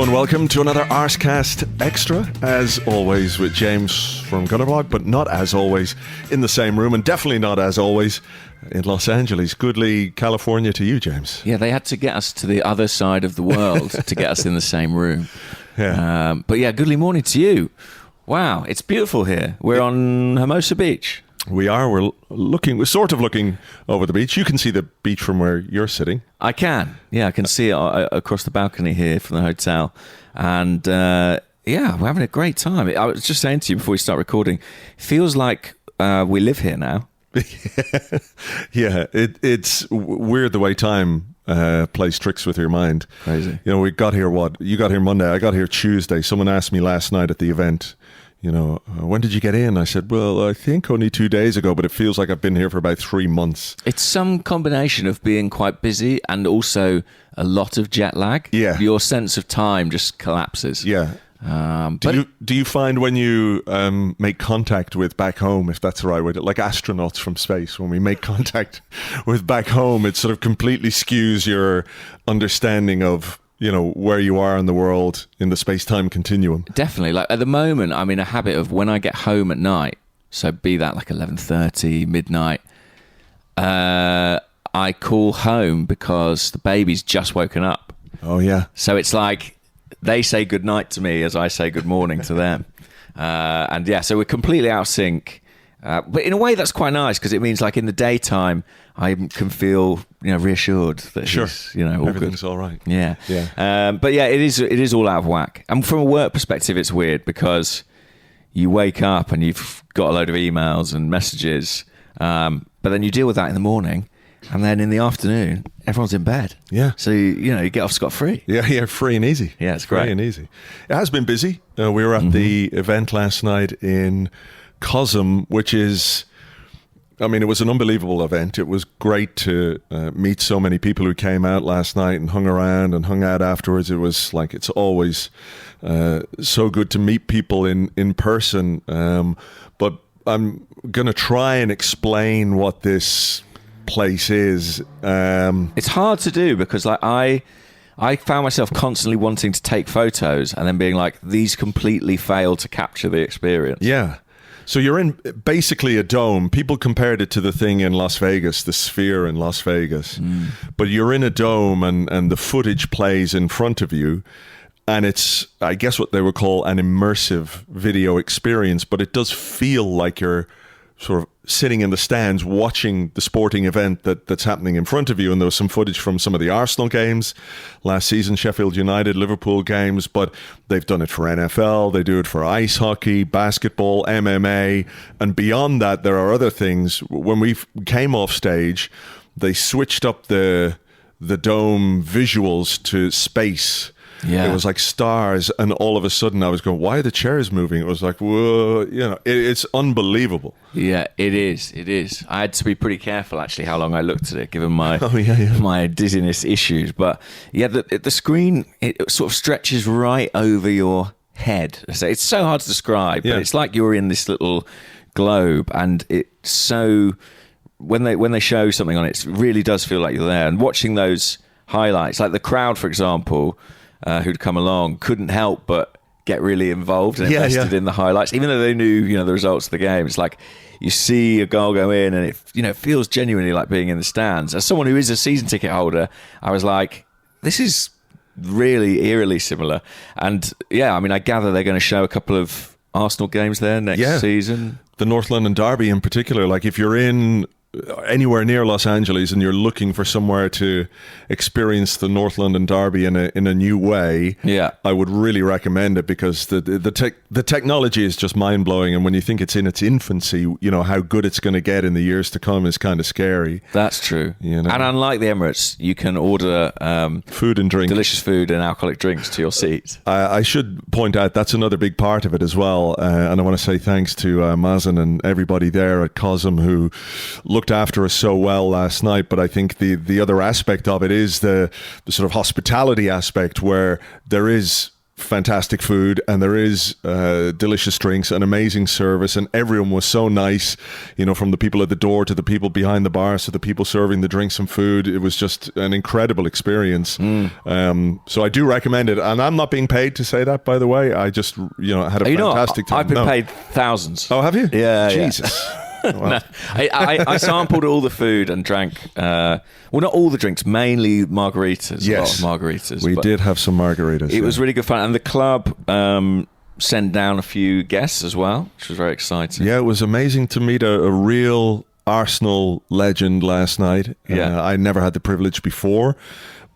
Hello and welcome to another Arsecast Extra, as always with James from Gunnerblog, but not as always in the same room, and definitely not as always in Los Angeles. Goodly California to you, James. Yeah, they had to get us to the other side of the world to get us in the same room. Yeah. But yeah, goodly morning to you. Wow, it's beautiful here. We're on Hermosa Beach. We are. We're sort of looking over the beach. You can see the beach from where you're sitting. I can. Yeah, I can see it across the balcony here from the hotel. And yeah, we're having a great time. I was just saying to you before we start recording, it feels like we live here now. Yeah, it's weird the way time plays tricks with your mind. Crazy. You know, we got here, you got here Monday, I got here Tuesday. Someone asked me last night at the event, you know, when did you get in? I said, well, I think only 2 days ago, but it feels like I've been here for about 3 months. It's some combination of being quite busy and also a lot of jet lag. Yeah. Your sense of time just collapses. Yeah. Do you find when you make contact with back home, if that's the right way, like astronauts from space, when we make contact with back home, it sort of completely skews your understanding of, you know, where you are in the world in the space-time continuum? Definitely. Like at the moment, I'm in a habit of when I get home at night, so be that like 11:30, midnight, I call home because the baby's just woken up. Oh, yeah. So it's like they say good night to me as I say good morning to them. And yeah, so we're completely out of sync. But in a way, that's quite nice because it means like in the daytime, I can feel, you know, reassured that sure, he's, you know, all everything's good. all right. Yeah. Yeah. But yeah, it is all out of whack. And from a work perspective, it's weird because you wake up and you've got a load of emails and messages, but then you deal with that in the morning. And then in the afternoon, everyone's in bed. Yeah. So, you know, you get off scot-free. Yeah, free and easy. Yeah, it's great. Free and easy. It has been busy. We were at the event last night in Cosm, which is, I mean, it was an unbelievable event. It was great to meet so many people who came out last night and hung around and hung out afterwards. It was like, it's always so good to meet people in person. But I'm going to try and explain what this place is. It's hard to do because like I found myself constantly wanting to take photos and then being like, these completely fail to capture the experience. Yeah. So you're in basically a dome. People compared it to the thing in Las Vegas, the Sphere in Las Vegas. But you're in a dome and the footage plays in front of you. And it's, I guess, what they would call an immersive video experience. But it does feel like you're sort of sitting in the stands watching the sporting event that's happening in front of you. And there was some footage from some of the Arsenal games last season, Sheffield United, Liverpool games, but they've done it for NFL, they do it for ice hockey, basketball, MMA, and beyond that, there are other things. When we came off stage, they switched up the dome visuals to space. Yeah. It was like stars, and all of a sudden I was going, why are the chairs moving? It was like, whoa, you know, it's unbelievable. Yeah, it is. It is. I had to be pretty careful, actually, how long I looked at it, given my my dizziness issues. But yeah, the screen, it sort of stretches right over your head. So it's so hard to describe, but it's like you're in this little globe, and it's so, when they show something on it, it really does feel like you're there. And watching those highlights, like the crowd, for example, who'd come along, couldn't help but get really involved and invested in the highlights, even though they knew, you know, the results of the game. It's like you see a goal go in, and it, you know, feels genuinely like being in the stands. As someone who is a season ticket holder, I was like, this is really eerily similar. And yeah, I mean, I gather they're going to show a couple of Arsenal games there next season. The North London Derby in particular. Like if you're in anywhere near Los Angeles and you're looking for somewhere to experience the North London Derby in a new way, I would really recommend it, because the technology is just mind-blowing, and when you think it's in its infancy, you know, how good it's going to get in the years to come is kind of scary. That's true. You know? And unlike the Emirates, you can order food and drink, delicious food and alcoholic drinks to your seat. I should point out that's another big part of it as well, and I want to say thanks to Mazen and everybody there at Cosm who looked after us so well last night. But I think the other aspect of it is the sort of hospitality aspect, where there is fantastic food, and there is delicious drinks and amazing service, and everyone was so nice, from the people at the door to the people behind the bar to the people serving the drinks and food. It was just an incredible experience. So I do recommend it, and I'm not being paid to say that, by the way. I just had a fantastic time. I've been paid thousands. Oh, have you? Yeah. Jesus. No, I sampled all the food and drank, not all the drinks, mainly margaritas. Yes, a lot of margaritas. We did have some margaritas. It was really good fun. And the club sent down a few guests as well, which was very exciting. Yeah, it was amazing to meet a real Arsenal legend last night. Yeah. I never had the privilege before,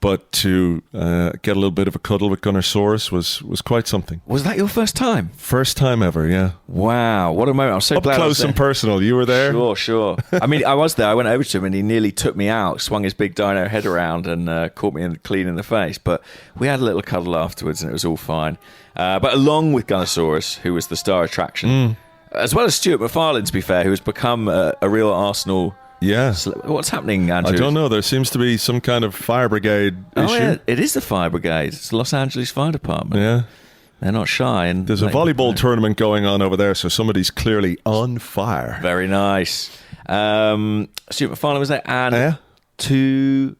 but to get a little bit of a cuddle with Gunnersaurus was quite something. Was that your first time? First time ever, yeah. Wow, what a moment. I was so glad. Up close and personal. You were there? Sure. I mean, I was there. I went over to him and he nearly took me out, swung his big dino head around and caught me clean in the face. But we had a little cuddle afterwards and it was all fine. But along with Gunnersaurus, who was the star attraction, as well as Stuart McFarlane, to be fair, who has become a real Arsenal... Yeah. What's happening, Andrew? I don't know. There seems to be some kind of fire brigade issue. Yeah, it is the fire brigade. It's the Los Angeles Fire Department. Yeah. They're not shy. And there's a volleyball tournament going on over there, so somebody's clearly on fire. Very nice. Stuart McFarlane was there, and 2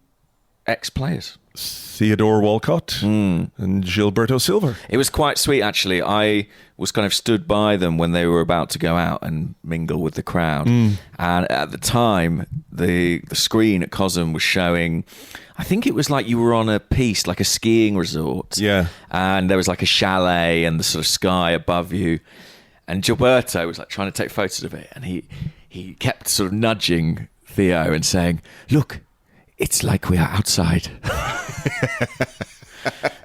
ex-players. Theodore Walcott and Gilberto Silva. It was quite sweet, actually. I was kind of stood by them when they were about to go out and mingle with the crowd. And at the time, the screen at COSM was showing, I think it was like you were on a piste, like a skiing resort. Yeah. And there was like a chalet and the sort of sky above you. And Gilberto was like trying to take photos of it. And he kept sort of nudging Theo and saying, "Look, it's like we are outside."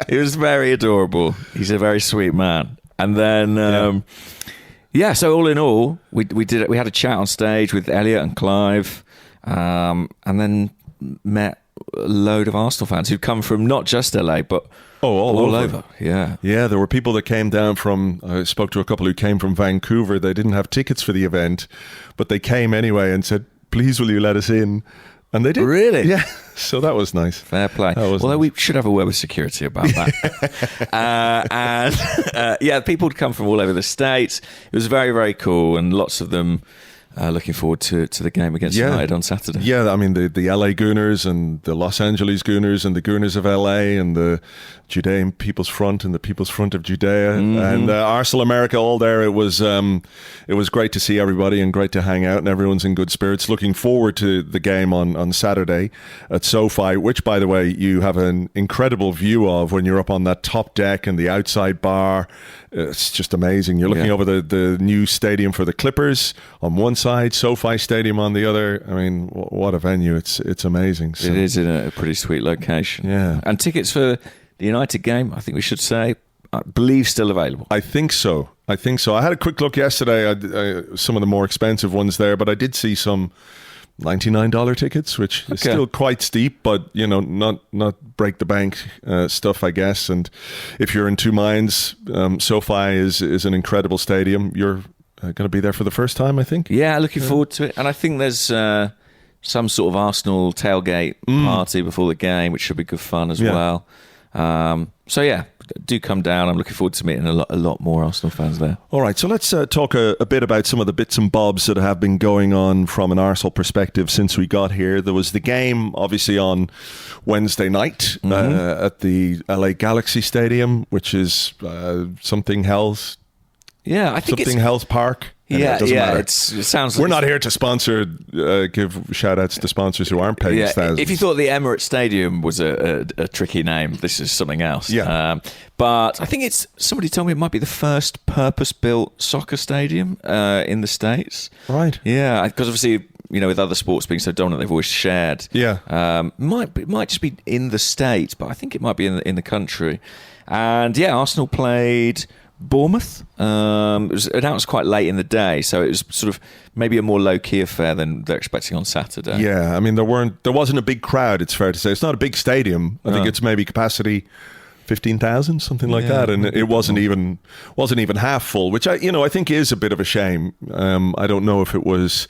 It was very adorable. He's a very sweet man. And then, so all in all, we had a chat on stage with Elliot and Clive, and then met a load of Arsenal fans who'd come from not just LA, but all over. Yeah. Yeah, there were people that came down from, I spoke to a couple who came from Vancouver. They didn't have tickets for the event, but they came anyway and said, "Please, will you let us in?" And they did. Really? Yeah. So that was nice. Fair play. Although we should have a word with security about that. People would come from all over the States. It was very, very cool. And lots of them looking forward to the game against United on Saturday. Yeah, I mean, the LA Gooners and the Los Angeles Gooners and the Gooners of LA and the Judean People's Front and the People's Front of Judea and Arsenal America, all there. It was great to see everybody and great to hang out, and everyone's in good spirits. Looking forward to the game on Saturday at SoFi, which, by the way, you have an incredible view of when you're up on that top deck and the outside bar. It's just amazing. You're looking over the new stadium for the Clippers on one side, SoFi Stadium on the other. I mean, what a venue. It's amazing. So, it is in a pretty sweet location. Yeah. And tickets for the United game, I think we should say, I believe still available. I think so. I had a quick look yesterday. Some of the more expensive ones there, but I did see some $99 tickets, which is still quite steep, but not break the bank stuff, I guess. And if you're in two minds, SoFi is an incredible stadium. You're going to be there for the first time, I think. Yeah, looking forward to it. And I think there's some sort of Arsenal tailgate party before the game, which should be good fun as well. Do come down. I'm looking forward to meeting a lot more Arsenal fans there. All right, so let's talk a bit about some of the bits and bobs that have been going on from an Arsenal perspective since we got here. There was the game, obviously, on Wednesday night at the LA Galaxy Stadium, which is something Health. Yeah, I think something Health Park. It sounds like we're not here to sponsor, give shout-outs to sponsors who aren't paying us thousands. If you thought the Emirates Stadium was a tricky name, this is something else. Yeah. But I think somebody told me it might be the first purpose-built soccer stadium in the States. Right. Yeah, because obviously, with other sports being so dominant, they've always shared. Yeah. Might just be in the States, but I think it might be in the country. And Arsenal played Bournemouth. It was announced quite late in the day, so it was sort of maybe a more low-key affair than they're expecting on Saturday. Yeah, I mean there wasn't a big crowd. It's fair to say it's not a big stadium. I think it's maybe capacity 15,000, something like that, and it wasn't even half full, which I think is a bit of a shame. I don't know if it was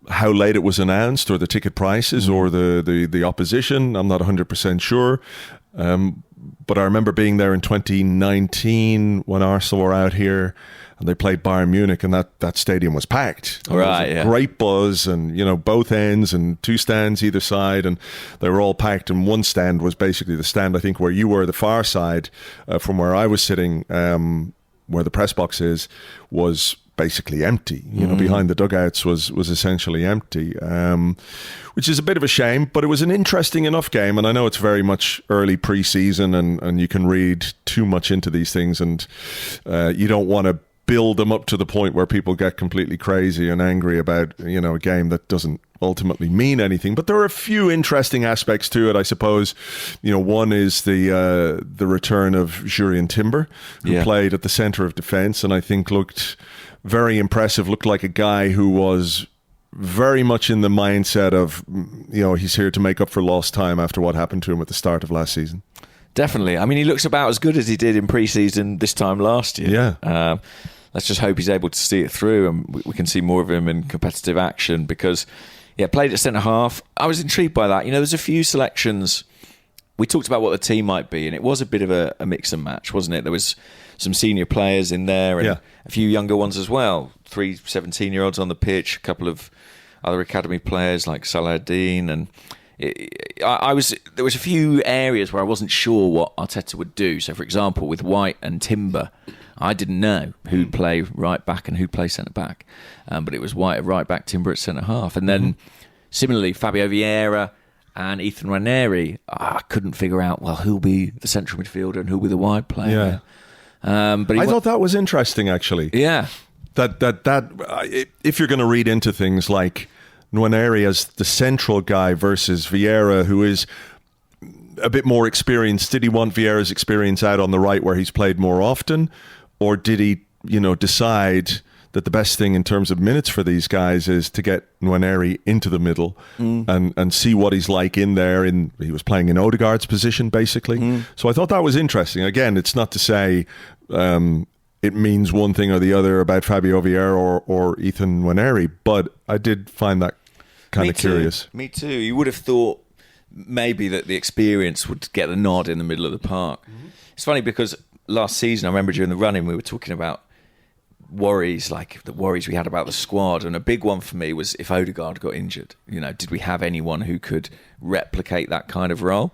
how late it was announced or the ticket prices or the opposition. I'm not 100% sure. But I remember being there in 2019 when Arsenal were out here and they played Bayern Munich, and that stadium was packed. Right, yeah. Great buzz, and both ends and 2 stands either side, and they were all packed. And one stand was basically the stand, I think, where you were, the far side from where I was sitting, where the press box is, was basically empty. Behind the dugouts was essentially empty, which is a bit of a shame. But it was an interesting enough game, and I know it's very much early pre-season, and you can read too much into these things, and you don't want to build them up to the point where people get completely crazy and angry about a game that doesn't ultimately mean anything. But there are a few interesting aspects to it, I suppose. One is the return of Jurrien Timber, who played at the centre of defence, and I think looked very impressive. Looked like a guy who was very much in the mindset of he's here to make up for lost time after what happened to him at the start of last season. Definitely. I mean, he looks about as good as he did in pre-season this time last year. Yeah. Let's just hope he's able to see it through, and we can see more of him in competitive action, because, played at centre-half. I was intrigued by that. There's a few selections. We talked about what the team might be, and it was a bit of a mix and match, wasn't it? There was some senior players in there and a few younger ones as well. 3 17-year-olds on the pitch, a couple of other academy players like Saladin, and there was a few areas where I wasn't sure what Arteta would do. So, for example, with White and Timber, I didn't know who'd play right back and who'd play centre back, but it was White at right back, Timber at centre half, and then similarly Fabio Vieira and Ethan Nwaneri. I couldn't figure out who'll be the central midfielder and who'll be the wide player. But I thought that was interesting, actually. Yeah, that if you're going to read into things like Nwaneri as the central guy versus Vieira, who is a bit more experienced, did he want Vieira's experience out on the right where he's played more often, or did he, decide that the best thing in terms of minutes for these guys is to get Nwaneri into the middle and see what he's like in there? He was playing in Odegaard's position, basically. So I thought that was interesting. Again, it's not to say it means one thing or the other about Fabio Vieira or Ethan Nwaneri, but I did find that kind of curious. Me too. You would have thought maybe that the experience would get the nod in the middle of the park. It's funny because last season, I remember during the run-in, we were talking about worries, like the worries we had about the squad, and a big one for me was if Odegaard got injured. Did we have anyone who could replicate that kind of role?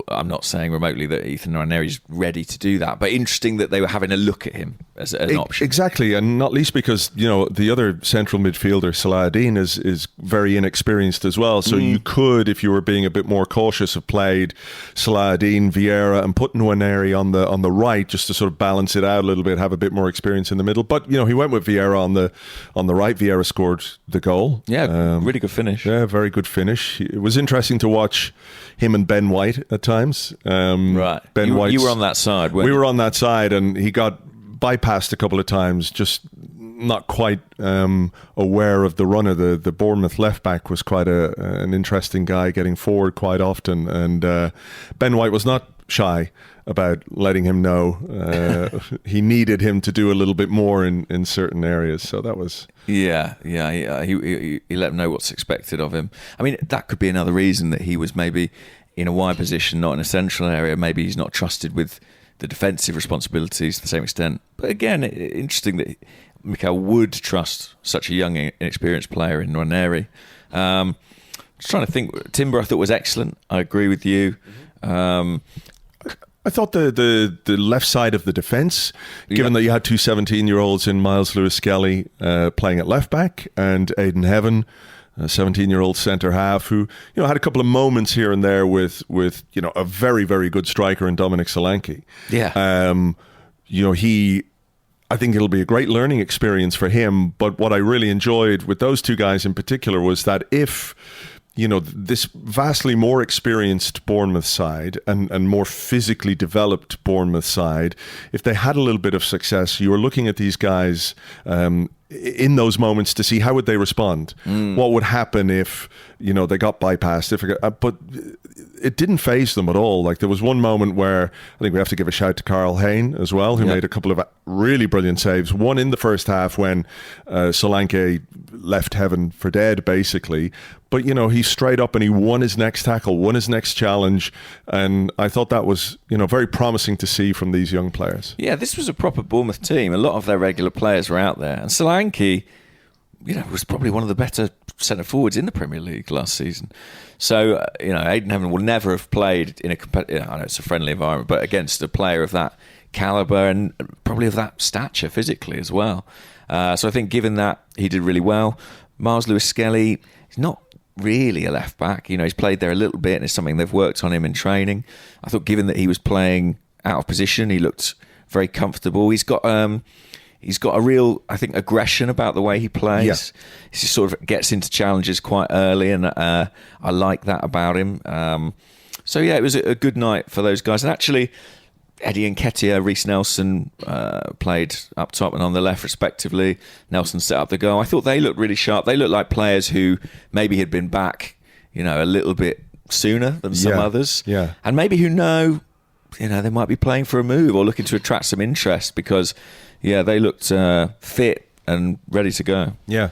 I'm not saying remotely that Ethan Nwaneri is ready to do that, but interesting that they were having a look at him as an option. Exactly, and not least because the other central midfielder, Saladin, is very inexperienced as well. So you could, if you were being a bit more cautious, have played Saladin, Vieira, and put Nwaneri on the right just to sort of balance it out a little bit, have a bit more experience in the middle. But he went with Vieira on the right. Vieira scored the goal. Yeah, really good finish. Yeah, very good finish. It was interesting to watch him and Ben White at times. Right. Ben White. You were on that side, weren't you? We were on that side, and he got bypassed a couple of times, just not quite aware of the runner. The Bournemouth left back was quite an interesting guy, getting forward quite often, and Ben White was not shy about letting him know he needed him to do a little bit more in certain areas. So that was... He let him know what's expected of him. I mean, that could be another reason that he was maybe in a wide position, not in a central area. Maybe he's not trusted with the defensive responsibilities to the same extent. But again, interesting that Mikel would trust such a young, inexperienced player in Nwaneri. Just trying to think. Timber, I thought, was excellent. I agree with you. I thought the left side of the defence, given that you had 2 17-year-olds in Miles Lewis-Skelly playing at left back, and Aidan Heaven, a 17-year-old centre half, who had a couple of moments here and there with a very, very good striker in Dominic Solanke. Yeah. I think it'll be a great learning experience for him. But what I really enjoyed with those two guys in particular was that if this vastly more experienced Bournemouth side and more physically developed Bournemouth side, if they had a little bit of success, you were looking at these guys in those moments to see how would they respond, what would happen if they got bypassed. But it didn't faze them at all. Like there was one moment where I think we have to give a shout to Carl Hayne as well, who made a couple of really brilliant saves. One in the first half when Solanke left heaven for dead, basically. But he straight up and he won his next tackle, won his next challenge, and I thought that was very promising to see from these young players. Yeah, this was a proper Bournemouth team. A lot of their regular players were out there, and Solanke, was probably one of the better centre forwards in the Premier League last season. So Aidan Heaven will never have played in I know it's a friendly environment, but against a player of that calibre and probably of that stature physically as well. So I think given that, he did really well. Miles Lewis-Skelly, he's not really a left back. He's played there a little bit and it's something they've worked on him in training. I thought given that he was playing out of position, he looked very comfortable. He's got a real, I think, aggression about the way he plays. Yeah. He sort of gets into challenges quite early, and I like that about him. So yeah, it was a good night for those guys. And actually, Eddie Nketiah, Reece Nelson played up top and on the left respectively. Nelson set up the goal. I thought they looked really sharp. They looked like players who maybe had been back, a little bit sooner than some others. Yeah. And maybe who know, they might be playing for a move or looking to attract some interest because, they looked fit and ready to go. Yeah.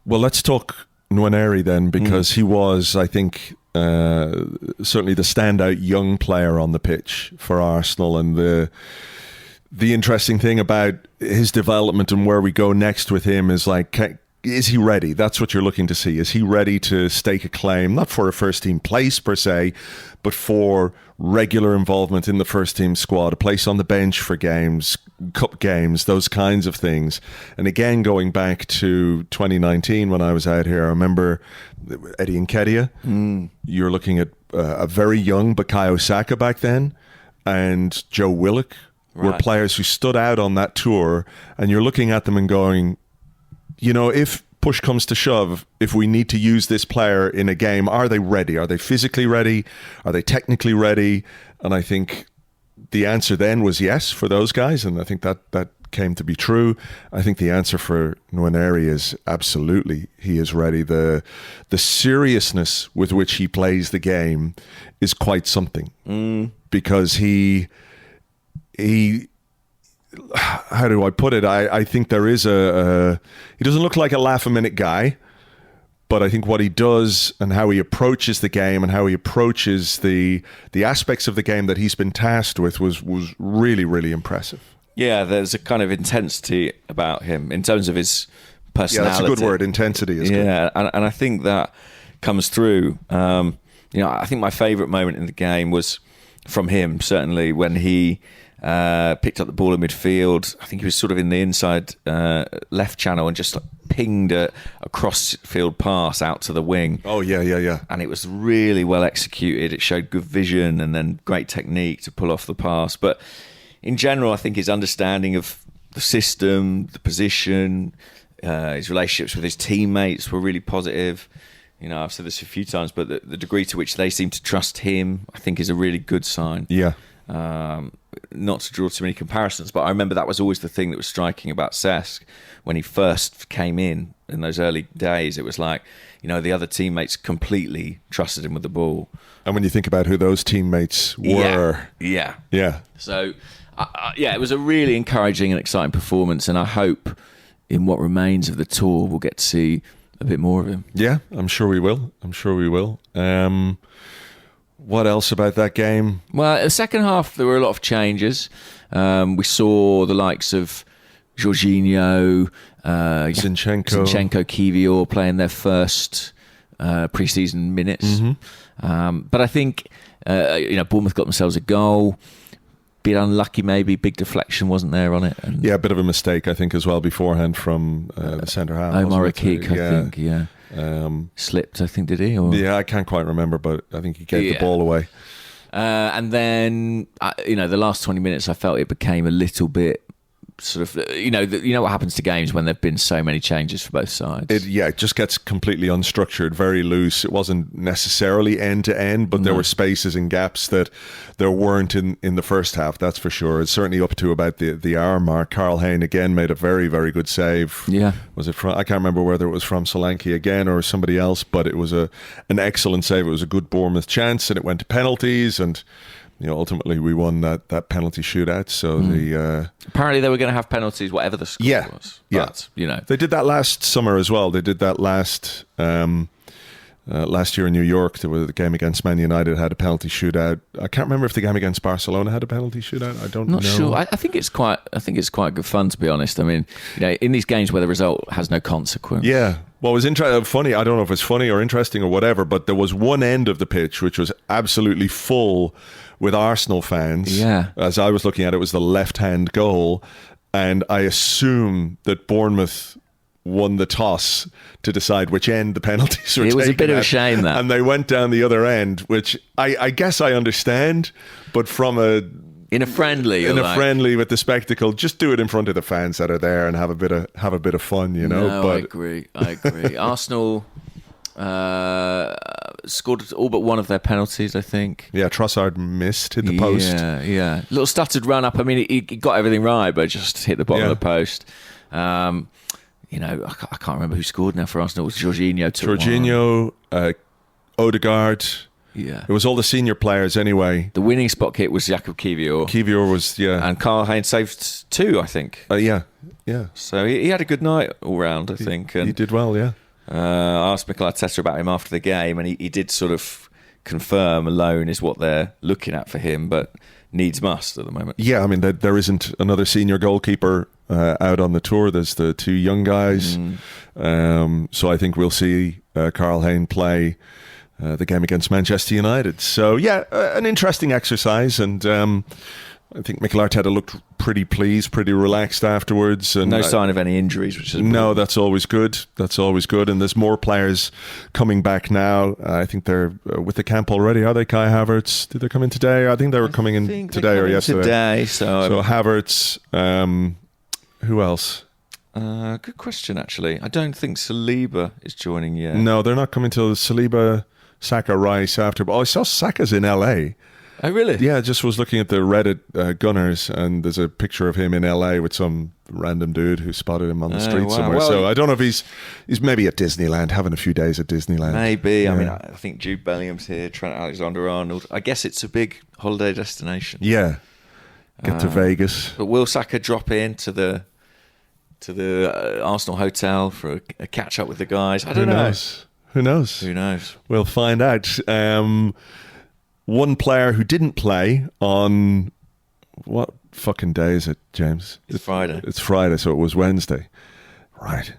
Well, let's talk Nwaneri then, because he was, I think, certainly the standout young player on the pitch for Arsenal, and the interesting thing about his development and where we go next with him is is he ready? That's what you're looking to see. Is he ready to stake a claim, not for a first team place per se, but for regular involvement in the first team squad, a place on the bench for games, cup games, those kinds of things. And again, going back to 2019 when I was out here, I remember Eddie Nketiah. You're looking at a very young Bukayo Saka back then, and Joe Willock were players who stood out on that tour, and you're looking at them and going, if push comes to shove, if we need to use this player in a game, are they ready? Are they physically ready? Are they technically ready? And I think the answer then was yes for those guys, and I think that came to be true. I think the answer for Nwaneri is absolutely he is ready. The seriousness with which he plays the game is quite something, because he how do I put it? I think there is he doesn't look like a laugh-a-minute guy, but I think what he does and how he approaches the game and how he approaches the aspects of the game that he's been tasked with was really, really impressive. Yeah, there's a kind of intensity about him in terms of his personality. Yeah, that's a good word. Intensity is good. Yeah, and I think that comes through. I think my favourite moment in the game was from him, certainly, when he picked up the ball in midfield. I think he was sort of in the inside left channel and just pinged a cross-field pass out to the wing. Oh, yeah. And it was really well executed. It showed good vision and then great technique to pull off the pass. But in general, I think his understanding of the system, the position, his relationships with his teammates were really positive. I've said this a few times, but the degree to which they seem to trust him, I think, is a really good sign. Yeah. Not to draw too many comparisons, but I remember that was always the thing that was striking about Cesc when he first came in those early days. It was like, the other teammates completely trusted him with the ball. And when you think about who those teammates were. Yeah. So, it was a really encouraging and exciting performance, and I hope in what remains of the tour we'll get to see a bit more of him. Yeah, I'm sure we will. What else about that game? Well, the second half, there were a lot of changes. We saw the likes of Jorginho, Zinchenko, Kiwior playing their first pre-season minutes. But I think, Bournemouth got themselves a goal. Bit unlucky, maybe. Big deflection wasn't there on it. And a bit of a mistake, I think, as well beforehand from the centre half. Omar Akik, I think, slipped, I think, did he? Or? Yeah, I can't quite remember, but I think he gave the ball away. And then, the last 20 minutes, I felt it became a little bit sort of, what happens to games when there've been so many changes for both sides. It just gets completely unstructured, very loose. It wasn't necessarily end to end, but there were spaces and gaps that there weren't in the first half. That's for sure. It's certainly up to about the hour mark. Karl Hayne again made a very, very good save. Yeah, was it from? I can't remember whether it was from Solanke again or somebody else, but it was an excellent save. It was a good Bournemouth chance, and it went to penalties and. Ultimately we won that penalty shootout. So apparently they were going to have penalties, whatever the score was. But, they did that last summer as well. They did that last year in New York. There was the game against Man United had a penalty shootout. I can't remember if the game against Barcelona had a penalty shootout. I don't know. Not sure. I think it's quite good fun, to be honest. I mean, in these games where the result has no consequence. Yeah. Well, it was funny. I don't know if it's funny or interesting or whatever, but there was one end of the pitch which was absolutely full with Arsenal fans. Yeah. As I was looking at it, was the left-hand goal, and I assume that Bournemouth won the toss to decide which end the penalties were taken. It was a bit of a shame, that. And they went down the other end, which I guess I understand, but from in a friendly with the spectacle, just do it in front of the fans that are there and have a bit of fun, No, but I agree. Arsenal scored all but one of their penalties, I think. Yeah, Trossard hit the post. Yeah. Little stuttered run up. I mean, he got everything right, but just hit the bottom of the post. I can't remember who scored now for Arsenal. It was Jorginho, Odegaard. Yeah. It was all the senior players anyway. The winning spot kick was Jakub Kiwior. Kiwior was, And Karl Hayne saved 2, I think. Yeah. So he had a good night all round, I think. And he did well, yeah. I asked Mikel Arteta about him after the game, and he did sort of confirm alone is what they're looking at for him, but needs must at the moment. Yeah, I mean, there isn't another senior goalkeeper out on the tour. There's the 2 young guys. So I think we'll see Karl Hayne play the game against Manchester United. So, yeah, an interesting exercise, and I think Mikel Arteta looked pretty pleased, pretty relaxed afterwards. And no sign of any injuries, which is no, that's always good. And there's more players coming back now. I think they're with the camp already. Are they? Kai Havertz? Did they come in today? I think they were coming in today or yesterday. So Havertz. Who else? Good question, actually. I don't think Saliba is joining yet. No, they're not coming till Saliba, Saka, Rice after. I saw Saka's in LA. Oh, really? Yeah, I just was looking at the Reddit Gunners, and there's a picture of him in LA with some random dude who spotted him on the street somewhere. Well, so I don't know if he's maybe at Disneyland, having a few days at Disneyland. Maybe. Yeah. I mean, I think Jude Bellingham's here, Trent Alexander-Arnold. I guess it's a big holiday destination. Yeah. Get to Vegas. But will Saka drop into the Arsenal hotel for a catch up with the guys? I don't know. Who knows? We'll find out. One player who didn't play on what fucking day is it, James? It's Friday. It's Friday, so it was Wednesday. Right.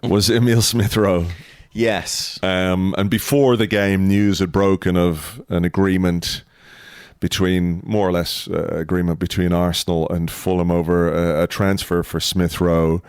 Was Emile Smith Rowe. Yes. And before the game, news had broken of an agreement between Arsenal and Fulham over a transfer for Smith Rowe.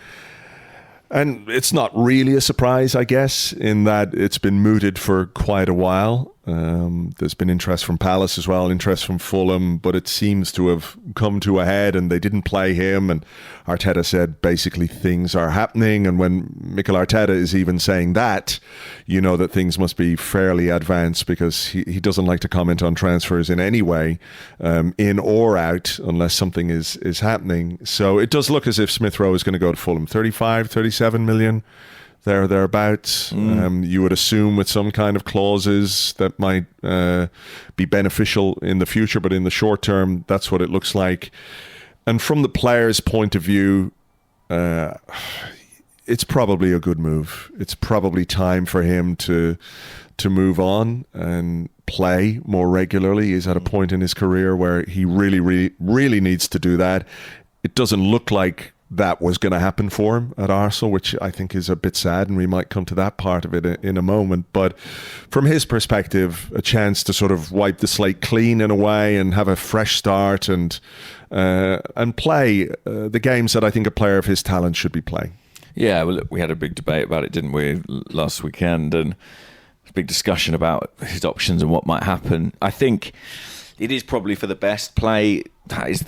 And it's not really a surprise, I guess, in that it's been mooted for quite a while. There's been interest from Palace as well, interest from Fulham, but it seems to have come to a head, and they didn't play him. And Arteta said basically things are happening. And when Mikel Arteta is even saying that, you know that things must be fairly advanced, because he doesn't like to comment on transfers in any way, in or out, unless something is happening. So it does look as if Smith Rowe is going to go to Fulham. 35, 37 million. Thereabouts. You would assume with some kind of clauses that might be beneficial in the future, but in the short term, that's what it looks like. And from the player's point of view, it's probably a good move. It's probably time for him to move on and play more regularly. He's at a point in his career where he really, really, really needs to do that. It doesn't look like that was going to happen for him at Arsenal, which I think is a bit sad, and we might come to that part of it in a moment. But from his perspective, a chance to sort of wipe the slate clean in a way and have a fresh start and play the games that I think a player of his talent should be playing. Yeah, well, look, we had a big debate about it, didn't we, last weekend, and a big discussion about his options and what might happen. I think it is probably for the best play. That is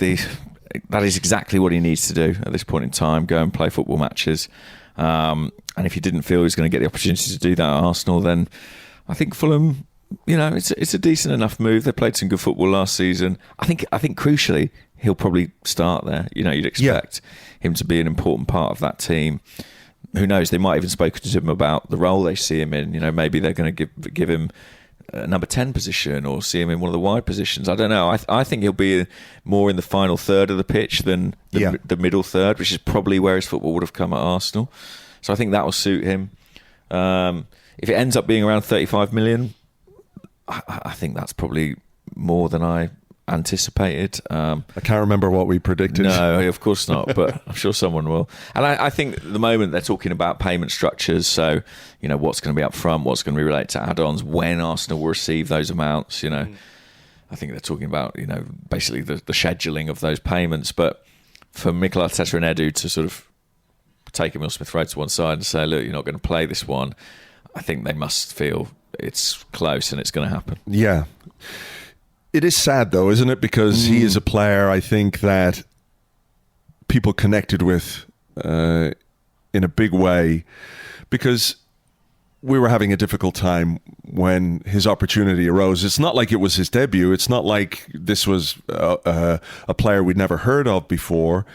that is exactly what he needs to do at this point in time. Go and play football matches. And if he didn't feel he was going to get the opportunity to do that at Arsenal, then I think Fulham, it's a decent enough move. They played some good football last season. I think crucially, he'll probably start there. You'd expect him to be an important part of that team. Who knows? They might even spoken to him about the role they see him in. Maybe they're going to give him a number 10 position or see him in one of the wide positions. I don't know. I think he'll be more in the final third of the pitch than the middle third, which is probably where his football would have come at Arsenal. So I think that will suit him. If it ends up being around 35 million, I think that's probably more than I anticipated. I can't remember what we predicted. No, of course not, but I'm sure someone will. And I think at the moment they're talking about payment structures, so what's going to be up front, what's going to be related to add-ons, when Arsenal will receive those amounts. I think they're talking about basically the scheduling of those payments. But for Mikel Arteta and Edu to sort of take Emile Smith Rowe to one side and say, look, you're not going to play this one, I think they must feel it's close and it's going to happen. Yeah. It is sad, though, isn't it? Because he is a player, I think, that people connected with in a big way, because we were having a difficult time when his opportunity arose. It's not like it was his debut. It's not like this was a player we'd never heard of before.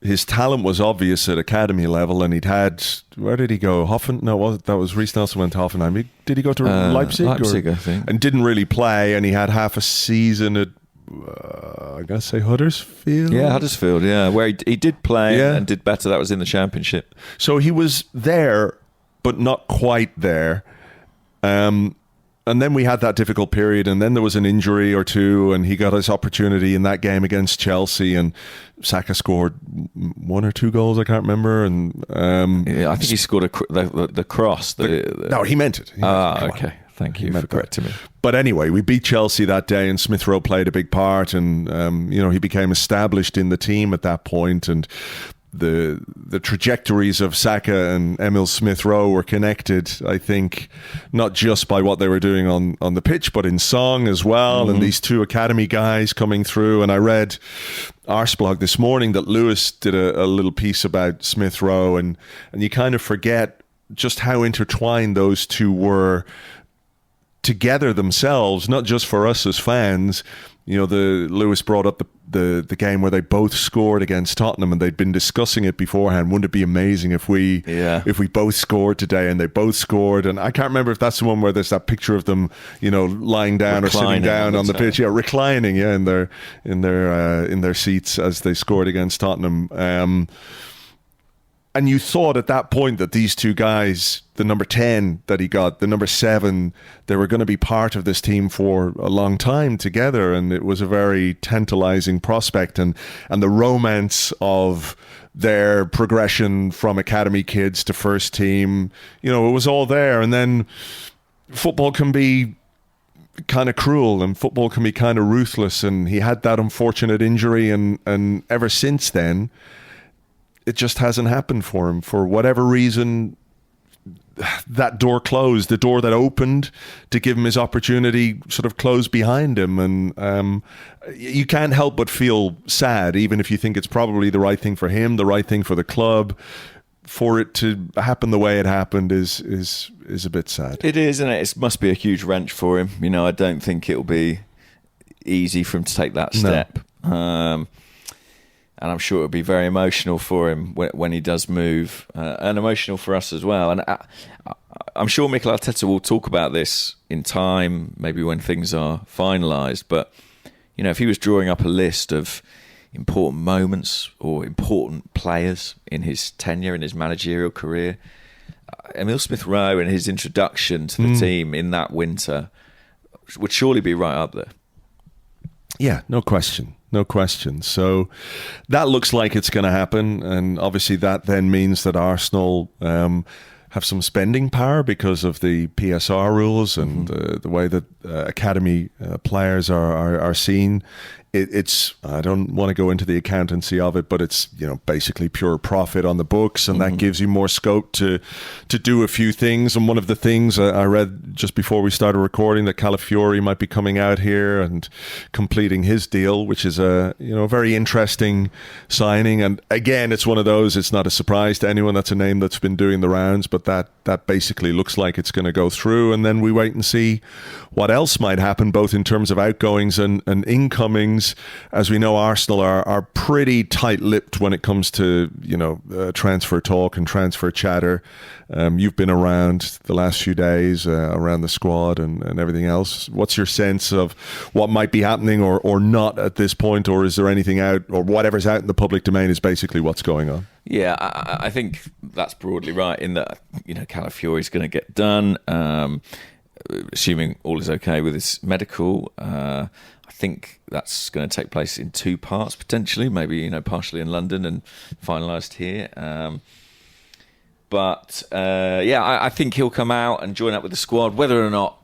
His talent was obvious at academy level, and he'd had, where did he go? That was Reece Nelson went to Hoffenheim. Did he go to Leipzig? Leipzig, I think. And didn't really play, and he had half a season at, I gotta say, Huddersfield? Yeah, Huddersfield, yeah, where he did play and did better. That was in the Championship. So he was there, but not quite there. And then we had that difficult period, and then there was an injury or two, and he got his opportunity in that game against Chelsea, and Saka scored 1 or 2 goals, I can't remember. And I think he scored the cross. No, he meant it. Okay. Thank you for correcting me. But anyway, we beat Chelsea that day, and Smith Rowe played a big part, and he became established in the team at that point, and the trajectories of Saka and Emile Smith Rowe were connected, I think, not just by what they were doing on the pitch, but in song as well. And these two academy guys coming through. And I read Arseblog this morning that Lewis did a little piece about Smith Rowe, and you kind of forget just how intertwined those two were together themselves, not just for us as fans. Lewis brought up the game where they both scored against Tottenham, and they'd been discussing it beforehand. Wouldn't it be amazing if we both scored today? And they both scored. And I can't remember if that's the one where there's that picture of them, lying down reclining or sitting down on the pitch, reclining, in their seats as they scored against Tottenham. And you thought at that point that these two guys, the number 10 that he got, the number 7, they were going to be part of this team for a long time together. And it was a very tantalizing prospect. And the romance of their progression from academy kids to first team, it was all there. And then football can be kind of cruel, and football can be kind of ruthless. And he had that unfortunate injury. And ever since then, it just hasn't happened for him. For whatever reason, that door closed. The door that opened to give him his opportunity sort of closed behind him. And you can't help but feel sad, even if you think it's probably the right thing for him, the right thing for the club. For it to happen the way it happened is a bit sad. It is, and it must be a huge wrench for him. I don't think it'll be easy for him to take that step. No. And I'm sure it'll be very emotional for him when he does move, and emotional for us as well. And I'm sure Mikel Arteta will talk about this in time, maybe when things are finalised. But, if he was drawing up a list of important moments or important players in his tenure, in his managerial career, Emile Smith Rowe and his introduction to the team in that winter would surely be right up there. Yeah, no question. No question. So that looks like it's going to happen. And obviously that then means that Arsenal have some spending power because of the PSR rules and the way that academy players are seen it's, I don't want to go into the accountancy of it, but it's, basically pure profit on the books, and that gives you more scope to do a few things. And one of the things I read just before we started recording, that Calafiori might be coming out here and completing his deal, which is a very interesting signing. And again, it's one of those, it's not a surprise to anyone. That's a name that's been doing the rounds, but that basically looks like it's going to go through. And then we wait and see what else might happen, both in terms of outgoings and incomings. As we know, Arsenal are pretty tight-lipped when it comes to transfer talk and transfer chatter. You've been around the last few days, around the squad and everything else. What's your sense of what might be happening or not at this point, or is there anything out, or whatever's out in the public domain is basically what's going on? Yeah, I think that's broadly right in that Calafiori's going to get done, assuming all is okay with his medical. I think that's going to take place in two parts potentially, maybe partially in London and finalised here. I think he'll come out and join up with the squad. Whether or not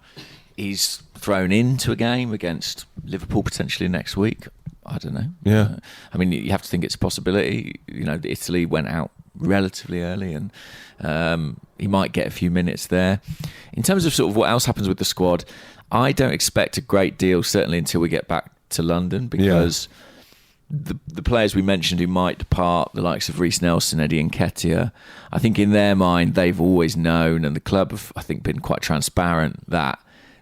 he's thrown into a game against Liverpool potentially next week, I don't know. Yeah, you have to think it's a possibility. Italy went out relatively early, and he might get a few minutes there. In terms of sort of what else happens with the squad, I don't expect a great deal, certainly until we get back to London, because the players we mentioned who might depart, the likes of Reece Nelson, Eddie Nketiah, I think in their mind they've always known, and the club have, I think, been quite transparent that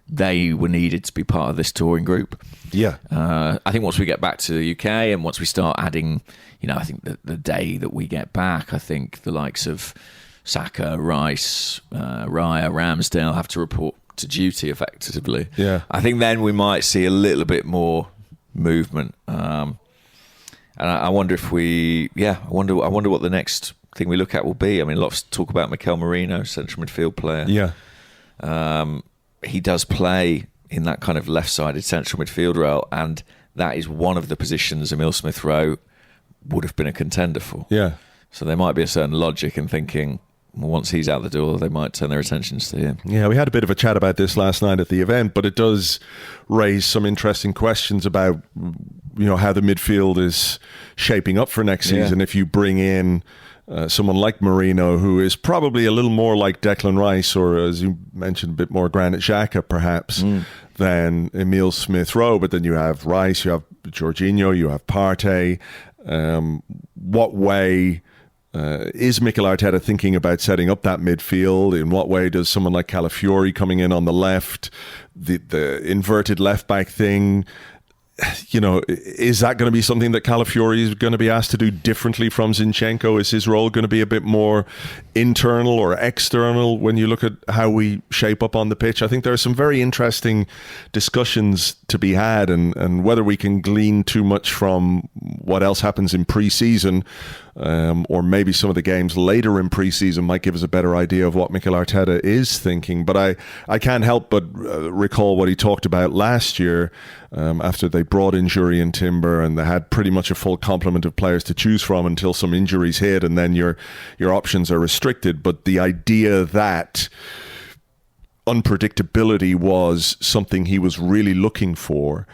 they were needed to be part of this touring group. Yeah. I think once we get back to the UK and once we start adding, I think the day that we get back, I think the likes of Saka, Rice, Raya, Ramsdale have to report to duty effectively. Yeah. I think then we might see a little bit more movement. And I wonder if I wonder what the next thing we look at will be. A lot of talk about Mikel Merino, central midfield player. Yeah. He does play in that kind of left-sided central midfield role, and that is one of the positions Emile Smith Rowe would have been a contender for. Yeah. So there might be a certain logic in thinking, once he's out the door, they might turn their attentions to him. Yeah, we had a bit of a chat about this last night at the event, but it does raise some interesting questions about, how the midfield is shaping up for next season. If you bring in someone like Merino, who is probably a little more like Declan Rice, or as you mentioned, a bit more Granit Xhaka perhaps, than Emile Smith Rowe. But then you have Rice, you have Jorginho, you have Partey. What way is Mikel Arteta thinking about setting up that midfield? In what way does someone like Calafiori coming in on the left, the inverted left back thing, is that going to be something that Calafiori is going to be asked to do differently from Zinchenko? Is his role going to be a bit more internal or external when you look at how we shape up on the pitch? I think there are some very interesting discussions to be had, and whether we can glean too much from what else happens in pre-season, or maybe some of the games later in pre-season might give us a better idea of what Mikel Arteta is thinking. But I can't help but recall what he talked about last year, after they brought in Jurriën Timber and they had pretty much a full complement of players to choose from until some injuries hit, and then your options are restricted. But the idea that unpredictability was something he was really looking for.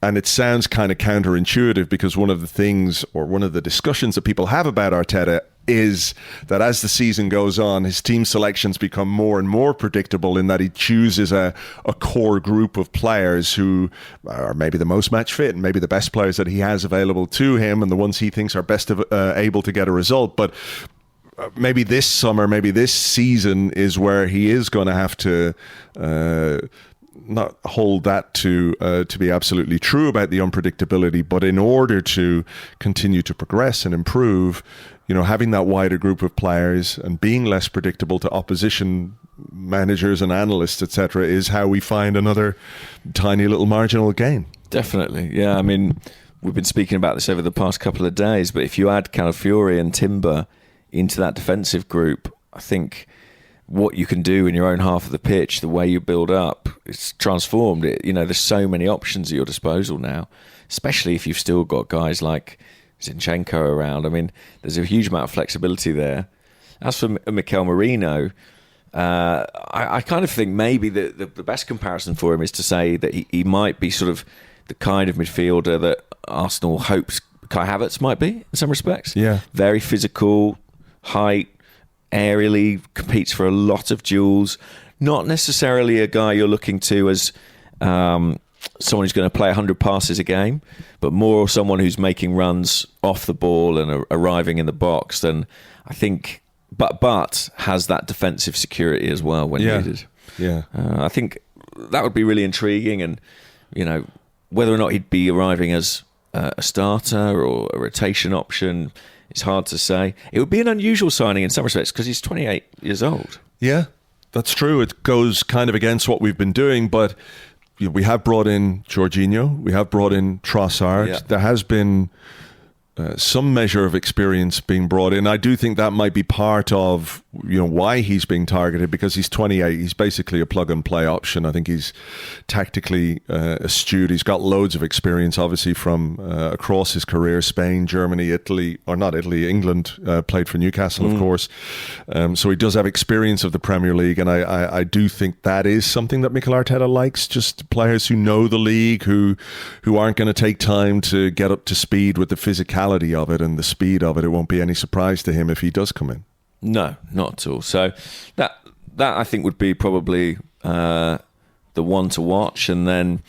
And it sounds kind of counterintuitive, because one of the things, or one of the discussions that people have about Arteta, is that as the season goes on, his team selections become more and more predictable, in that he chooses a core group of players who are maybe the most match fit and maybe the best players that he has available to him, and the ones he thinks are best able to get a result. But maybe this summer, maybe this season is where he is going to have to not hold that to be absolutely true about the unpredictability, but in order to continue to progress and improve, having that wider group of players and being less predictable to opposition managers and analysts, etc., is how we find another tiny little marginal gain. Definitely, yeah. We've been speaking about this over the past couple of days, but if you add Calafiori and Timber into that defensive group, I think what you can do in your own half of the pitch, the way you build up, it's transformed. There's so many options at your disposal now, especially if you've still got guys like Zinchenko around. There's a huge amount of flexibility there. As for Mikel Merino, I kind of think maybe the best comparison for him is to say that he might be sort of the kind of midfielder that Arsenal hopes Kai Havertz might be in some respects. Yeah. Very physical, height, aerially, competes for a lot of duels. Not necessarily a guy you're looking to as someone who's going to play 100 passes a game, but more someone who's making runs off the ball and arriving in the box than, I think, but has that defensive security as well when needed. Yeah. I think that would be really intriguing, and whether or not he'd be arriving as a starter or a rotation option, it's hard to say. It would be an unusual signing in some respects because he's 28 years old. Yeah, that's true. It goes kind of against what we've been doing, but we have brought in Jorginho, we have brought in Trossard. Yeah. There has been some measure of experience being brought in. I do think that might be part of why he's being targeted, because he's 28. He's basically a plug and play option. I think he's tactically astute. He's got loads of experience, obviously, from across his career: Spain, Germany, Italy, or not Italy, England. Played for Newcastle, of course. So he does have experience of the Premier League, and I do think that is something that Mikel Arteta likes. Just players who know the league, who aren't going to take time to get up to speed with the physicality of it and the speed of it. It won't be any surprise to him if he does come in. No, not at all. So that I think would be probably the one to watch. And then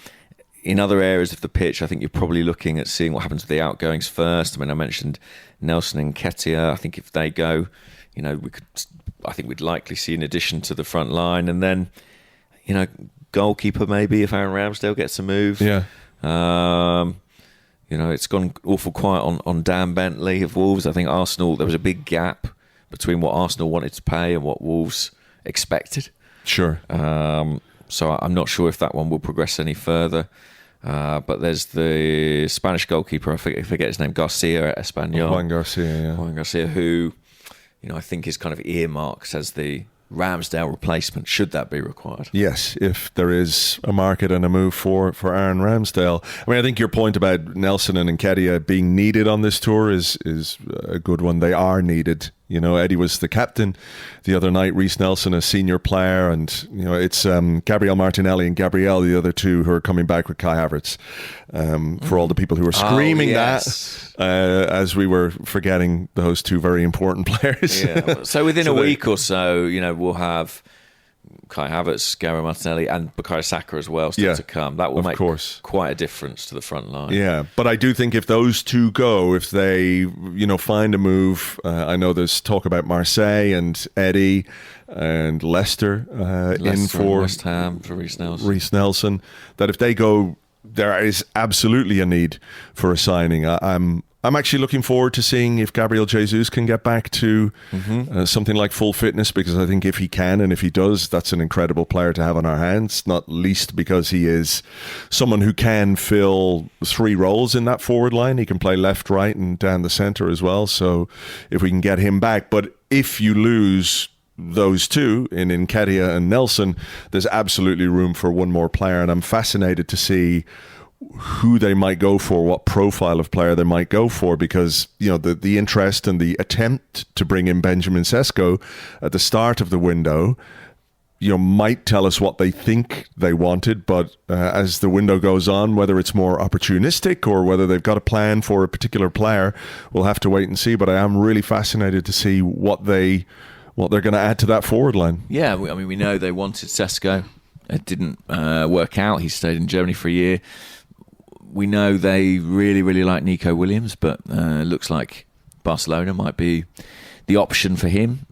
in other areas of the pitch, I think you're probably looking at seeing what happens with the outgoings first. I mean, I mentioned Nelson and Nketiah. I think if they go, I think we'd likely see an addition to the front line. And then, goalkeeper maybe if Aaron Ramsdale gets a move. Yeah. It's gone awful quiet on Dan Bentley of Wolves. I think Arsenal, there was a big gap between what Arsenal wanted to pay and what Wolves expected. Sure. So I'm not sure if that one will progress any further. But there's the Spanish goalkeeper, I forget his name, Garcia at Espanyol. Juan Garcia, yeah. Juan Garcia, who, I think is kind of earmarked as the Ramsdale replacement, should that be required. Yes, if there is a market and a move for Aaron Ramsdale. I mean, I think your point about Nelson and Nketiah being needed on this tour is a good one. They are needed. Eddie was the captain the other night, Reece Nelson a senior player, and it's Gabriel Martinelli and Gabriel, the other two, who are coming back with Kai Havertz. For all the people who were screaming that as we were forgetting those two very important players. Yeah. So within a week or so, we'll have Kai Havertz, Gabriel Martinelli, and Bukayo Saka as well still to come. That will make quite a difference to the front line. Yeah, but I do think if those two go, if they find a move, I know there's talk about Marseille and Eddie and Leicester in for West Ham for Reece Nelson. That if they go, there is absolutely a need for a signing. I'm actually looking forward to seeing if Gabriel Jesus can get back to something like full fitness, because I think if he can and if he does, that's an incredible player to have on our hands, not least because he is someone who can fill three roles in that forward line. He can play left, right, and down the centre as well. So if we can get him back. But if you lose those two in Nketiah and Nelson, there's absolutely room for one more player, and I'm fascinated to see who they might go for, what profile of player they might go for, because the interest and the attempt to bring in Benjamin Sesko at the start of the window might tell us what they think they wanted, but as the window goes on, whether it's more opportunistic or whether they've got a plan for a particular player, we'll have to wait and see. But I am really fascinated to see what they're going to add to that forward line. Yeah, we know they wanted Sesko. It didn't work out. He stayed in Germany for a year. We know they really, really like Nico Williams, but it looks like Barcelona might be the option for him.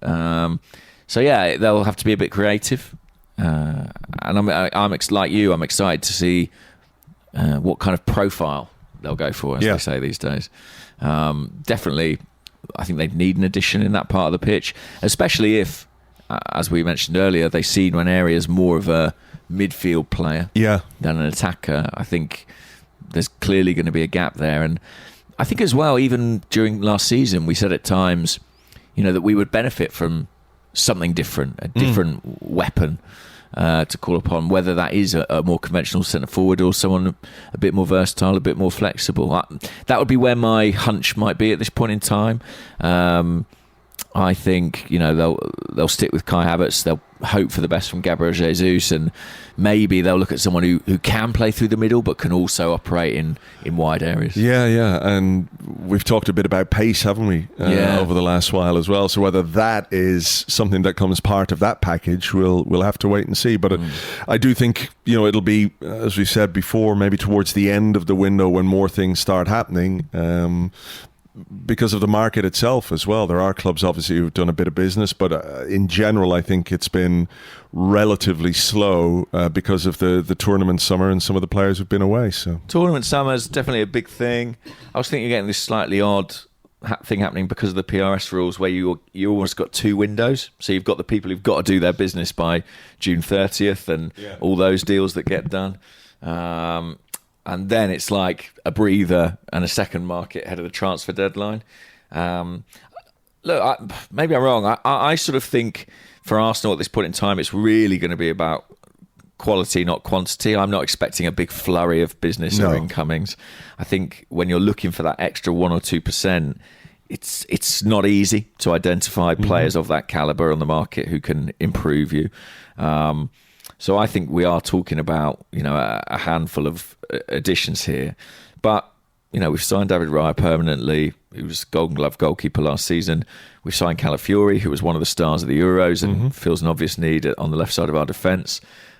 So yeah, they'll have to be a bit creative. And I'm like you. I'm excited to see what kind of profile they'll go for, as they say these days. Definitely, I think they'd need an addition in that part of the pitch, especially if, as we mentioned earlier, they see Nwaneri as more of a midfield player than an attacker. I think there's clearly going to be a gap there. And I think as well, even during last season, we said at times, that we would benefit from something different, a different weapon to call upon, whether that is a more conventional centre forward or someone a bit more versatile, a bit more flexible. That would be where my hunch might be at this point in time. I think they'll stick with Kai Havertz. They'll hope for the best from Gabriel Jesus, and maybe they'll look at someone who can play through the middle but can also operate in wide areas. Yeah, and we've talked a bit about pace, haven't we, over the last while as well. So whether that is something that comes part of that package, we'll have to wait and see. But I do think it'll be, as we said before, maybe towards the end of the window when more things start happening. Because of the market itself as well. There are clubs obviously who've done a bit of business, but in general I think it's been relatively slow because of the tournament summer and some of the players who've been away. So tournament summer is definitely a big thing. I was thinking you're getting this slightly odd thing happening because of the PRS rules where you almost got 2 windows. So you've got the people who've got to do their business by June 30th and all those deals that get done. And then it's like a breather and a second market ahead of the transfer deadline. Look, maybe I'm wrong. I sort of think for Arsenal at this point in time, it's really going to be about quality, not quantity. I'm not expecting a big flurry of business or incomings. I think when you're looking for that extra 1 or 2%, it's not easy to identify players of that caliber on the market who can improve you. So I think we are talking about a handful of additions here, but we've signed David Raya permanently, who was Golden Glove goalkeeper last season. We've signed Calafiori, who was one of the stars of the Euros and feels an obvious need on the left side of our defence.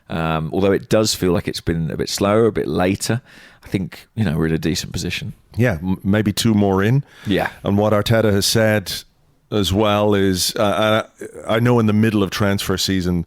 Although it does feel like it's been a bit slower, a bit later. I think we're in a decent position. Yeah, maybe 2 more in. Yeah, and what Arteta has said as well is, I know in the middle of transfer season,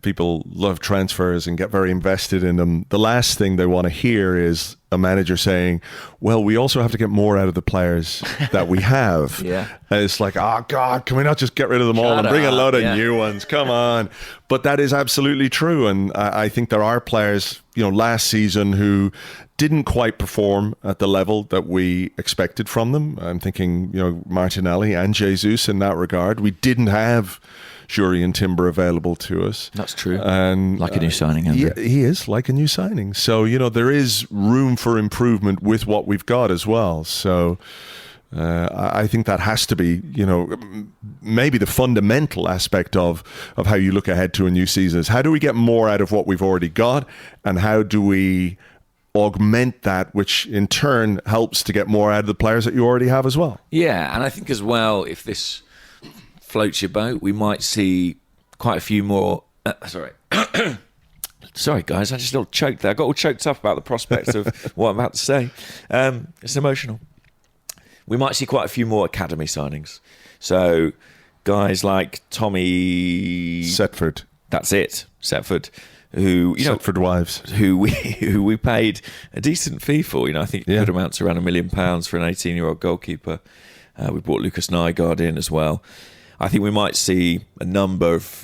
people love transfers and get very invested in them. The last thing they want to hear is a manager saying, well, we also have to get more out of the players that we have. And it's like, oh God, can we not just get rid of them all and bring a load of new ones? Come on. But that is absolutely true. And I think there are players, last season who didn't quite perform at the level that we expected from them. I'm thinking, Martinelli and Jesus in that regard. We didn't have Shuri and Timber available to us. That's true. And like a new signing, Andrew. He is like a new signing. So, there is room for improvement with what we've got as well. So I think that has to be, maybe the fundamental aspect of how you look ahead to a new season is how do we get more out of what we've already got, and how do we augment that, which in turn helps to get more out of the players that you already have as well. Yeah, and I think as well, if this floats your boat, we might see quite a few more... Sorry, guys, I just got choked there. I got all choked up about the prospects of what I'm about to say. It's emotional. We might see quite a few more academy signings. So guys like Tommy... Setford. That's it, Setford. Who Setford wives, who we paid a decent fee for. I think it could amount to around £1 million for an 18-year-old goalkeeper. We brought Lucas Nygaard in as well. I think we might see a number of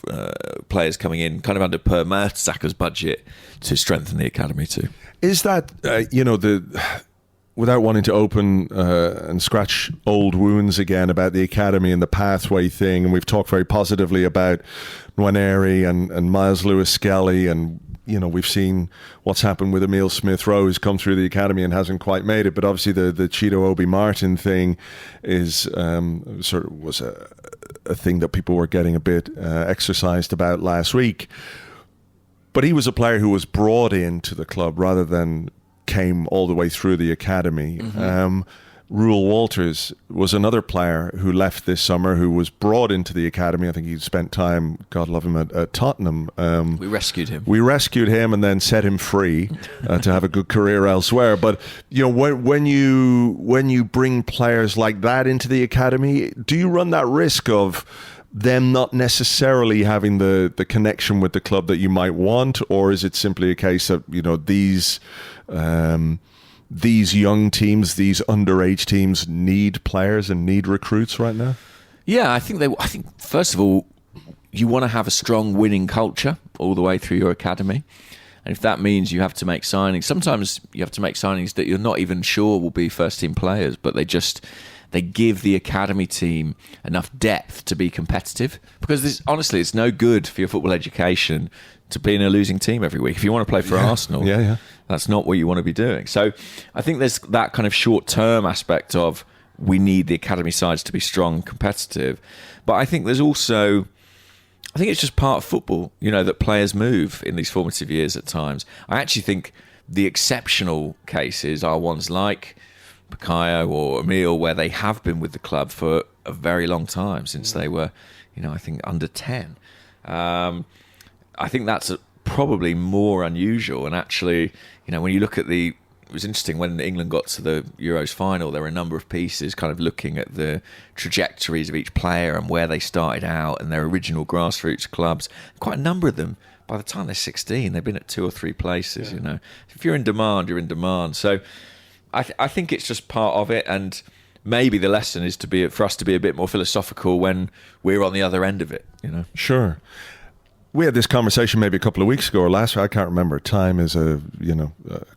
players coming in, kind of under Per Mertesacker's budget, to strengthen the academy too. Is that without wanting to open and scratch old wounds again about the academy and the pathway thing, and we've talked very positively about Nwaneri and Miles Lewis-Skelly, and we've seen what's happened with Emile Smith Rowe, who's come through the academy and hasn't quite made it. But obviously the Cheeto Obi Martin thing is was a thing that people were getting a bit exercised about last week. But he was a player who was brought into the club rather than came all the way through the academy. Ruel Walters was another player who left this summer, who was brought into the academy. I think he spent time, God love him, at Tottenham. We rescued him. We rescued him and then set him free to have a good career elsewhere. But when you bring players like that into the academy, do you run that risk of them not necessarily having the connection with the club that you might want, or is it simply a case of these young teams, these underage teams, need players and need recruits right now? Yeah, I think first of all, you want to have a strong winning culture all the way through your academy. And if that means you have to make signings, sometimes you have to make signings that you're not even sure will be first team players, but they give the academy team enough depth to be competitive. Because honestly, it's no good for your football education to be in a losing team every week. If you want to play for Arsenal, that's not what you want to be doing. So I think there's that kind of short-term aspect of we need the academy sides to be strong, competitive. But I think there's also, I think it's just part of football, that players move in these formative years at times. I actually think the exceptional cases are ones like Bukayo or Emile, where they have been with the club for a very long time, since they were, I think under 10. I think that's probably more unusual. And actually, when you look at it was interesting when England got to the Euros final, there were a number of pieces kind of looking at the trajectories of each player and where they started out and their original grassroots clubs. Quite a number of them, by the time they're 16, they've been at 2 or 3 places. If you're in demand, you're in demand. So I think it's just part of it, and maybe the lesson is for us to be a bit more philosophical when we're on the other end of it. Sure. We had this conversation maybe a couple of weeks ago or last week. I can't remember. Time is a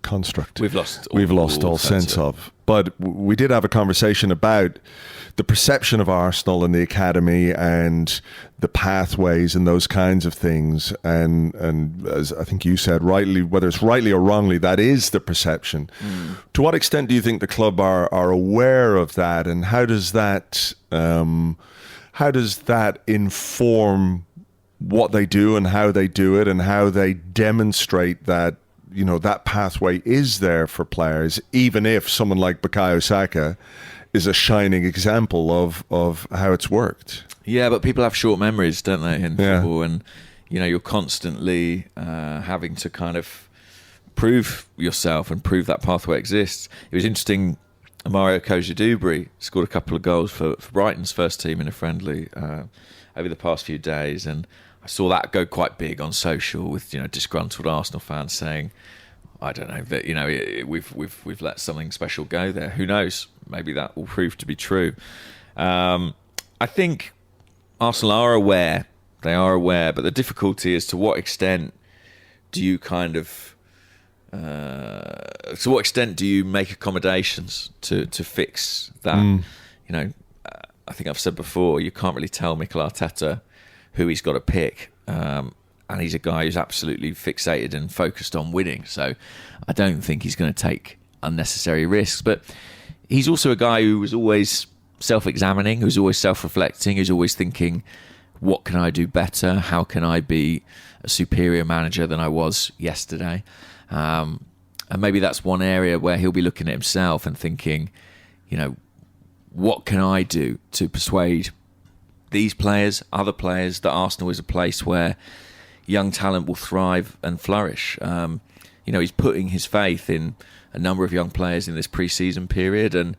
construct we've lost all sense of. But we did have a conversation about the perception of Arsenal and the academy and the pathways and those kinds of things. And as I think you said, rightly, whether it's rightly or wrongly, that is the perception. To what extent do you think the club are aware of that, and how does that inform what they do and how they do it, and how they demonstrate that that pathway is there for players, even if someone like Bukayo Saka is a shining example of how it's worked? Yeah, but people have short memories, don't they, in football? And you're constantly having to kind of prove yourself and prove that pathway exists. It was interesting. Mario Kojadubri scored a couple of goals for Brighton's first team in a friendly over the past few days, and I saw that go quite big on social with disgruntled Arsenal fans saying, I don't know, that we've let something special go there. Who knows? Maybe that will prove to be true. I think Arsenal are aware. They are aware, but the difficulty is to what extent do you make accommodations to fix that? I think I've said before, you can't really tell Mikel Arteta who he's got to pick. And he's a guy who's absolutely fixated and focused on winning. So I don't think he's going to take unnecessary risks. But he's also a guy who was always self-examining, who's always self-reflecting, who's always thinking, what can I do better? How can I be a superior manager than I was yesterday? And maybe that's one area where he'll be looking at himself and thinking, what can I do to persuade these players, other players, that Arsenal is a place where young talent will thrive and flourish? He's putting his faith in a number of young players in this pre-season period, and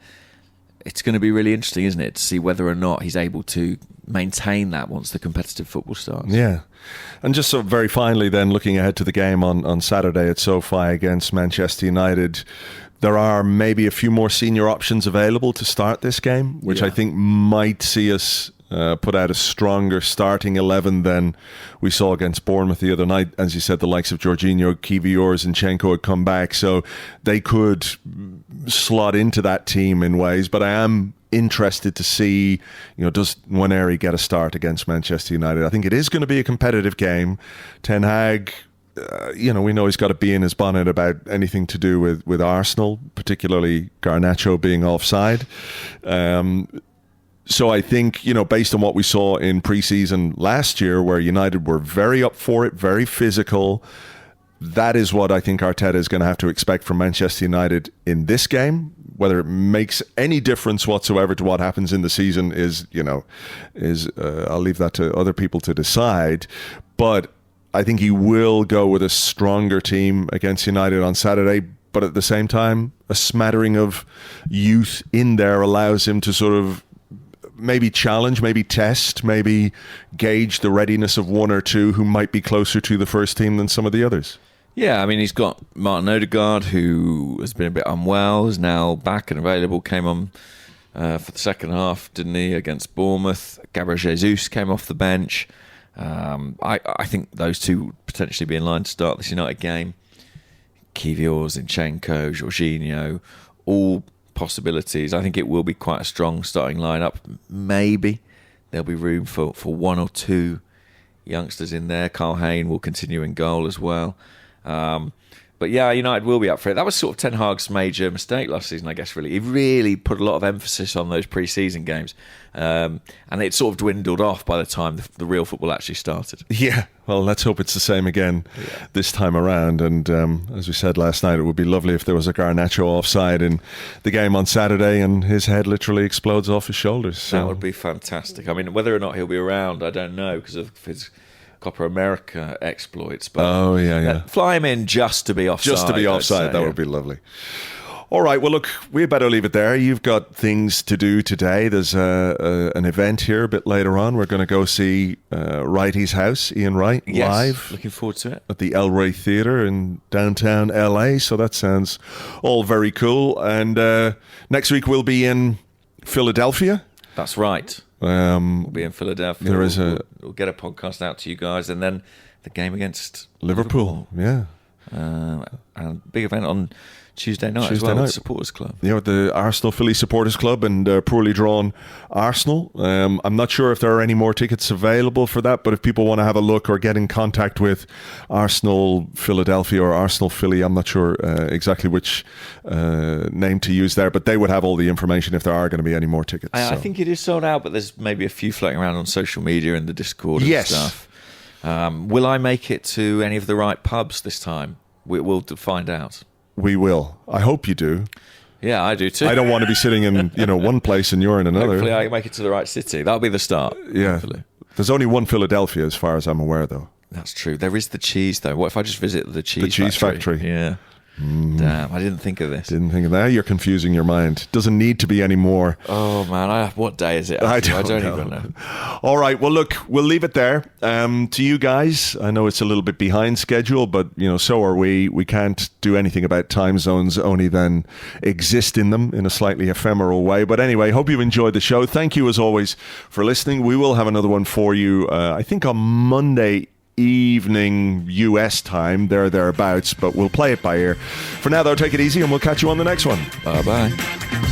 it's going to be really interesting, isn't it, to see whether or not he's able to maintain that once the competitive football starts. Yeah. And just so very finally then, looking ahead to the game on Saturday at SoFi against Manchester United, there are maybe a few more senior options available to start this game, which I think might see us put out a stronger starting 11 than we saw against Bournemouth the other night. As you said, the likes of Jorginho, Kiwior, Zinchenko had come back, so they could slot into that team in ways. But I am interested to see, does Nwaneri get a start against Manchester United? I think it is going to be a competitive game. Ten Hag, we know he's got to be in his bonnet about anything to do with Arsenal, particularly Garnacho being offside. So I think, based on what we saw in pre-season last year, where United were very up for it, very physical, that is what I think Arteta is going to have to expect from Manchester United in this game. Whether it makes any difference whatsoever to what happens in the season is I'll leave that to other people to decide. But I think he will go with a stronger team against United on Saturday. But at the same time, a smattering of youth in there allows him to sort of maybe challenge, maybe test, maybe gauge the readiness of one or two who might be closer to the first team than some of the others. Yeah, I mean, he's got Martin Odegaard, who has been a bit unwell, is now back and available, came on for the second half, didn't he, against Bournemouth. Gabriel Jesus came off the bench. I think those two would potentially be in line to start this United game. Kiwior, Zinchenko, Jorginho, all possibilities. I think it will be quite a strong starting lineup. Maybe there'll be room for one or two youngsters in there. Carl Hayne will continue in goal as well. But yeah, United will be up for it. That was sort of Ten Hag's major mistake last season, I guess, really. He really put a lot of emphasis on those pre-season games. And it sort of dwindled off by the time the real football actually started. Yeah, well, let's hope it's the same again this time around. And as we said last night, it would be lovely if there was a Garnacho offside in the game on Saturday and his head literally explodes off his shoulders. So. That would be fantastic. I mean, whether or not he'll be around, I don't know, because of his Copa America exploits. But fly him in just to be offside. Just to be offside, that would be lovely. All right, well, look, we better leave it there. You've got things to do today. There's an event here a bit later on. We're going to go see Wrighty's house, Ian Wright, live. Looking forward to it. At the El Rey Theatre in downtown LA. So that sounds all very cool. And next week we'll be in Philadelphia. That's right. We'll be in Philadelphia. We'll get a podcast out to you guys. And then the game against Liverpool. Yeah. And big event on Tuesday night as well, with the Supporters Club. Yeah, with the Arsenal Philly Supporters Club and poorly drawn Arsenal. I'm not sure if there are any more tickets available for that, but if people want to have a look or get in contact with Arsenal Philadelphia or Arsenal Philly, I'm not sure exactly which name to use there, but they would have all the information if there are going to be any more tickets. I think it is sold out, but there's maybe a few floating around on social media and the Discord and stuff. Will I make it to any of the right pubs this time? We'll find out. We will. I hope you do. Yeah, I do too. I don't want to be sitting in one place and you're in another. Hopefully I make it to the right city. That'll be the start. Yeah. Hopefully. There's only one Philadelphia as far as I'm aware, though. That's true. There is the cheese, though. What if I just visit the cheese factory? Yeah. Damn, I didn't think of this. Didn't think of that. You're confusing your mind. Doesn't need to be any more. Oh, man. What day is it? I don't even know. All right. Well, look, we'll leave it there. To you guys, I know it's a little bit behind schedule, but, so are we. We can't do anything about time zones, only then exist in them in a slightly ephemeral way. But anyway, hope you've enjoyed the show. Thank you, as always, for listening. We will have another one for you, I think, on Monday evening US time, thereabouts, but we'll play it by ear. For now, though, take it easy and we'll catch you on the next one. Bye-bye.